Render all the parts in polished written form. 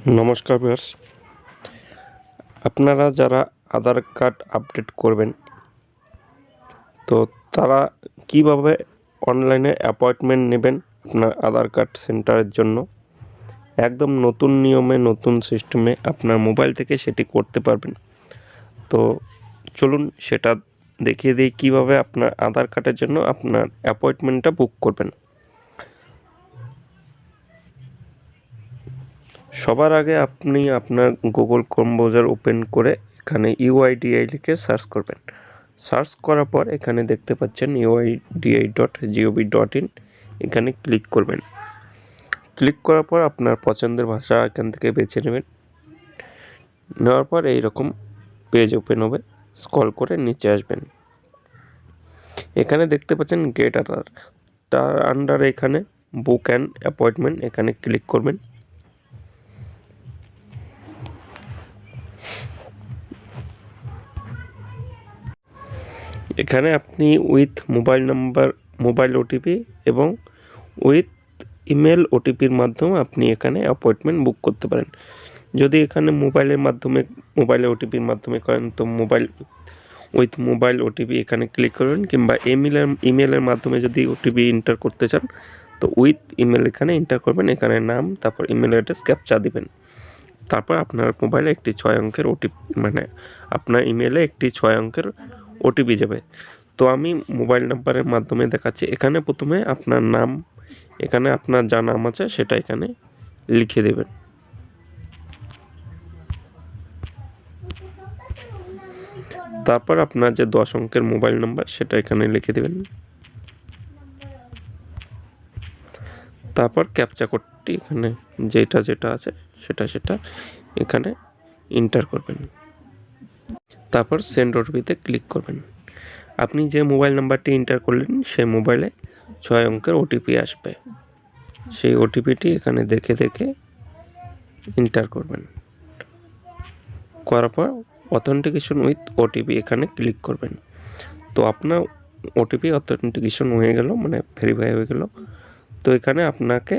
নমস্কার ভিউয়ার্স, আপনারা যারা আধার কার্ড আপডেট করবেন, তো তারা কিভাবে অনলাইনে অ্যাপয়েন্টমেন্ট নেবেন আপনার আধার কার্ড সেন্টারের জন্য। একদম নতুন নিয়মে, নতুন সিস্টেমে আপনার মোবাইল থেকে সেটি করতে পারবেন। তো চলুন সেটা দেখিয়ে দিই কীভাবে আপনার আধার কার্ডের জন্য আপনার অ্যাপয়েন্টমেন্টটা বুক করবেন। সবার আগে আপনি আপনার গুগল ক্রোম ব্রাউজার ওপেন করে এখানে UIDAI লিখে সার্চ করবেন। সার্চ করার পর এখানে দেখতে পাচ্ছেন UIDAI.gov.in, এখানে ক্লিক করবেন। ক্লিক করার পর আপনার পছন্দের ভাষা এখান থেকে বেছে নেবেন। নেওয়ার পর এইরকম পেজ ওপেন হবে, স্ক্রল করে নিচে আসবেন। এখানে দেখতে পাচ্ছেন গেট আধার, তার আন্ডারে এখানে বুক অ্যান্ড অ্যাপয়েন্টমেন্ট, এখানে ক্লিক করবেন। এখানে আপনি with mobile number, mobile OTP এবং উইথ ইমেল ওটিপির মাধ্যমে আপনি এখানে অ্যাপয়েন্টমেন্ট বুক করতে পারেন। যদি এখানে মোবাইলের ওটিপির মাধ্যমে করেন তো উইথ মোবাইল ওটিপি এখানে ক্লিক করবেন, কিংবা ইমেলের মাধ্যমে যদি ওটিপি এন্টার করতে চান তো উইথ ইমেল এখানে এন্টার করবেন। এখানে নাম, তারপর ইমেল অ্যাড্রেস, ক্যাপচা দিবেন। তারপর আপনার মোবাইলে একটি 6 অঙ্কের ওটিপি, আপনার ইমেলে একটি 6 অঙ্কের ওটিপি যাবে। তো আমি মোবাইল নাম্বারের মাধ্যমে দেখাচ্ছি। এখানে প্রথমে আপনার নাম, এখানে আপনার যা নাম আছে সেটা এখানে লিখে দেবেন। তারপর আপনার যে 10 অঙ্কের মোবাইল নাম্বার সেটা এখানে লিখে দেবেন। তারপর ক্যাপচা কোডটি এখানে যেটা আছে সেটা এখানে এন্টার করবেন। তারপর সেন্ড ওটিপিতে ক্লিক করবেন। আপনি যে মোবাইল নাম্বারটি এন্টার করলেন সেই মোবাইলে 6 অঙ্কের ওটিপি আসবে। সেই ওটিপিটি এখানে দেখে এন্টার করবেন। করার পর অথেন্টিকেশন উইথ ওটিপি এখানে ক্লিক করবেন। তো আপনার ওটিপি অথেন্টিকেশন হয়ে গেল, ভেরিফাই হয়ে গেল। তো এখানে আপনাকে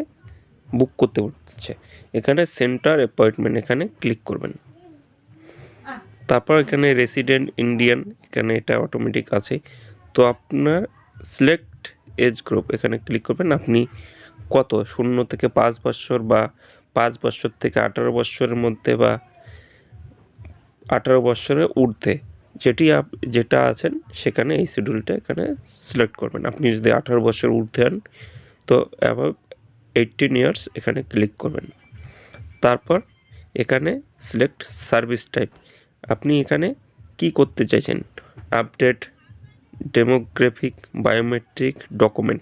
বুক করতে বলছে, এখানে সেন্টার অ্যাপয়েন্টমেন্ট এখানে ক্লিক করবেন। তারপর এখানে রেসিডেন্ট ইন্ডিয়ান, এখানে এটা অটোমেটিক আছে। তো আপনার সিলেক্ট এজ গ্রুপ এখানে ক্লিক করবেন। আপনি কত 0 থেকে 5 বছর বা 5 বছর থেকে 18 বছরের মধ্যে বা 18 বছরের ঊর্ধ্বে যেটা আছেন সেখানে এই শিডিউলটা এখানে সিলেক্ট করবেন। আপনি যদি 18 বছর ঊর্ধ্বে হন তো অ্যাবাভ 18 ইয়ার্স এখানে ক্লিক করবেন। তারপর এখানে সিলেক্ট সার্ভিস টাইপ, আপনি এখানে কি করতে চাইছেন, আপডেট, ডেমোগ্রাফিক, বায়োমেট্রিক, ডকুমেন্ট,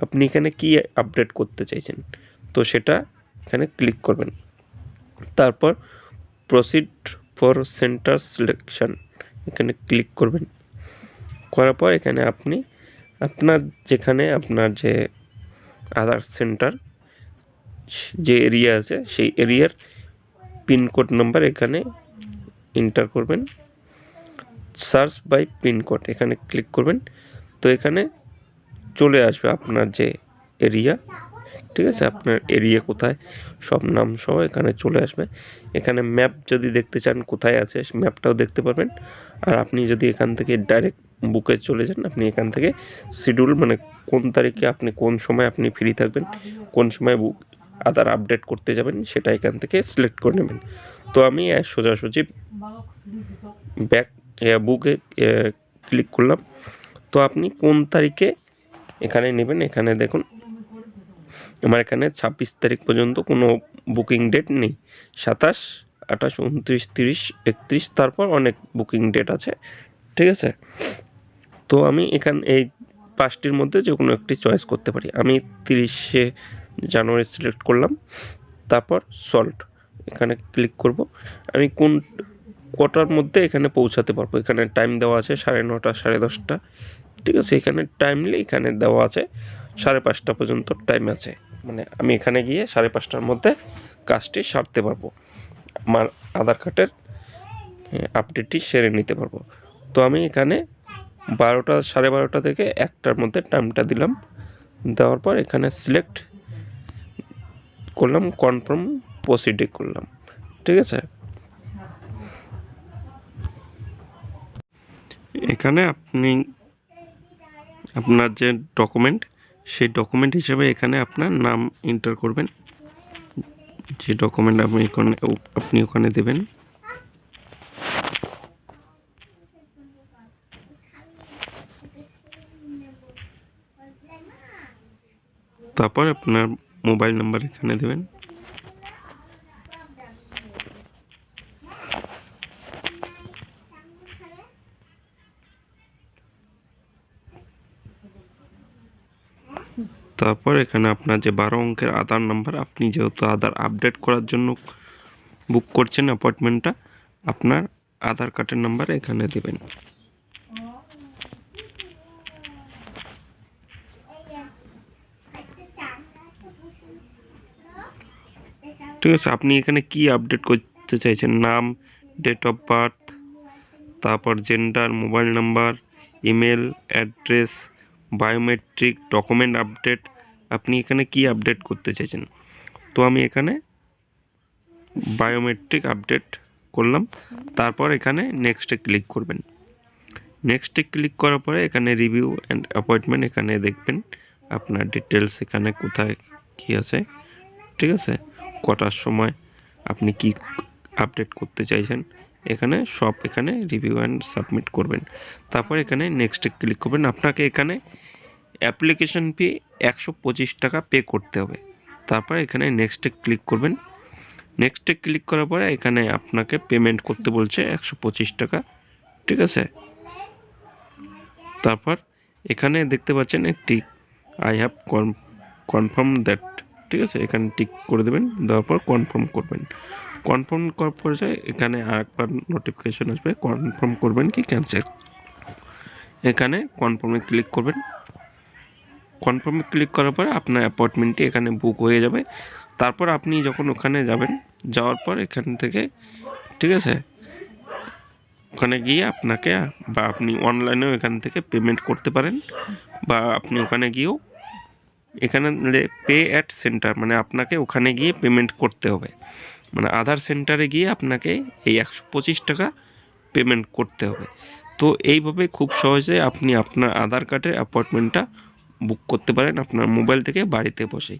আপনি এখানে কি আপডেট করতে চাইছেন তো সেটা এখানে ক্লিক করবেন। তারপর প্রসিড ফর সেন্টার সিলেকশন এখানে ক্লিক করবেন। করার পর এখানে আপনি যেখানে আপনার যে আধার সেন্টার যে এরিয়া আছে সেই এরিয়ার পিনকোড নাম্বার এখানে এন্টার করবেন। সার্চ বাই পিনকোড এখানে ক্লিক করবেন। তো এখানে চলে আসবে আপনার যে এরিয়া, ঠিক আছে, আপনার এরিয়া কোথায় সব নাম সহ এখানে চলে আসবে। এখানে ম্যাপ যদি দেখতে চান কোথায় আছে ম্যাপটাও দেখতে পারবেন। আর আপনি যদি এখান থেকে ডাইরেক্ট বুকে চলে যান, আপনি এখান থেকে শিডিউল, কোন তারিখে আপনি কোন সময় আপনি ফ্রি থাকবেন, কোন সময় আধার আপডেট করতে যাবেন সেটা এখান থেকে সিলেক্ট করে নেবেন। তো আমি সোজাসুজি বুকে ক্লিক করলাম। তো আপনি কোন তারিখে এখানে নেবেন, এখানে দেখুন আমার এখানে 26 তারিখ পর্যন্ত কোনো বুকিং ডেট নেই। 27, 28, 29, 30, 31, তারপর অনেক বুকিং ডেট আছে, ঠিক আছে। তো আমি এই 5টির মধ্যে যে কোনো একটি চয়েস করতে পারি। আমি 30শে জানুয়ারি সিলেক্ট করলাম। তারপর সল্ট এখানে ক্লিক করব। আমি কটার মধ্যে এখানে পৌঁছাতে পারবো, এখানে টাইম দেওয়া আছে 9:30, 10:30, ঠিক আছে। এখানে টাইমলি এখানে দেওয়া আছে 5:30 পর্যন্ত টাইম আছে, আমি এখানে গিয়ে 5:30টার মধ্যে কাজটি সারতে পারবো, আমার আধার কার্ডের আপডেটটি সেরে নিতে পারবো। তো আমি এখানে 12:30 থেকে 1টার মধ্যে টাইমটা দিলাম। দেওয়ার পর এখানে সিলেক্ট করলাম, কনফার্ম প্রসিডে করলাম। ঠিক আছে। এখানে আপনি আপনার যে ডকুমেন্ট, সেই ডকুমেন্ট হিসেবে এখানে আপনার নাম এন্টার করবেন, যে ডকুমেন্ট আপনি ওখানে দেবেন। তারপর আপনার মোবাইল নাম্বার এখানে দেবেন। তারপর এখানে আপনার যে 12 অঙ্কের আধার নাম্বার, আপনি যেহেতু আধার আপডেট করার জন্য বুক করছেন অ্যাপয়েন্টমেন্টটা, আপনার আধার কার্ডের নাম্বার এখানে দেবেন। ঠিক আছে, আপনি এখানে কি আপডেট করতে চাইছেন, নাম, ডেট অফ বার্থ, তারপর gender, mobile number, email address, biometric, document update, আপনি এখানে কি আপডেট করতে চাইছেন। তো আমি এখানে বায়োমেট্রিক আপডেট করলাম। তারপর এখানে নেক্সটে ক্লিক করবেন। নেক্সটে ক্লিক করার পরে এখানে রিভিউ অ্যান্ড অ্যাপয়েন্টমেন্ট এখানে দেখবেন আপনার ডিটেলস এখানে কোথায় কী আছে। ঠিক আছে, কটার সময় আপনি কি আপডেট করতে চাইছেন, এখানে সব এখানে রিভিউ অ্যান্ড সাবমিট করবেন। তারপর এখানে নেক্সটে ক্লিক করবেন। আপনাকে এখানে অ্যাপ্লিকেশন ফি 125 টাকা পে করতে হবে। তারপর এখানে নেক্সটে ক্লিক করবেন। নেক্সটে ক্লিক করার পরে এখানে আপনাকে পেমেন্ট করতে বলছে 125 টাকা। ঠিক আছে, তারপর এখানে দেখতে পাচ্ছেন একটি আই হ্যাভ কনফার্ম দ্যাট। ঠিক আছে, এখানে টিক করে দেবেন, দেওয়ার পর কনফার্ম করবেন। কনফার্ম করার পরে এখানে আরেকবার নোটিফিকেশন আসবে, কনফার্ম করবেন কি ক্যান্সেল। এখানে কনফার্মে ক্লিক করবেন। কনফার্মে ক্লিক করার পরে আপনার অ্যাপয়েন্টমেন্টটি এখানে বুক হয়ে যাবে। তারপর আপনি যখন ওখানে যাবেন, যাওয়ার পর এখান থেকে, ঠিক আছে, ওখানে গিয়ে আপনাকে বা আপনি অনলাইনেও এখান থেকে পেমেন্ট করতে পারেন, বা আপনি ওখানে গিয়েও এখানে পে অ্যাট সেন্টার, মানে আপনাকে ওখানে গিয়ে পেমেন্ট করতে হবে, মানে আধার সেন্টারে গিয়ে আপনাকে এই 125 টাকা পেমেন্ট করতে হবে। তো এইভাবে খুব সহজে আপনি আপনার আধার কার্ডের অ্যাপয়েন্টমেন্টটা বুক করতে পারেন আপনার মোবাইল থেকে বাড়িতে বসে।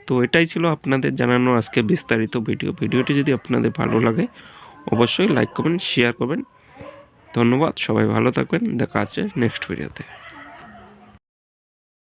তো এটাই ছিল আপনাদের জানানো আজকে বিস্তারিত ভিডিওটি যদি আপনাদের ভালো লাগে অবশ্যই লাইক করবেন, শেয়ার করবেন। ধন্যবাদ, সবাই ভালো থাকবেন, দেখা হচ্ছে নেক্সট ভিডিওতে।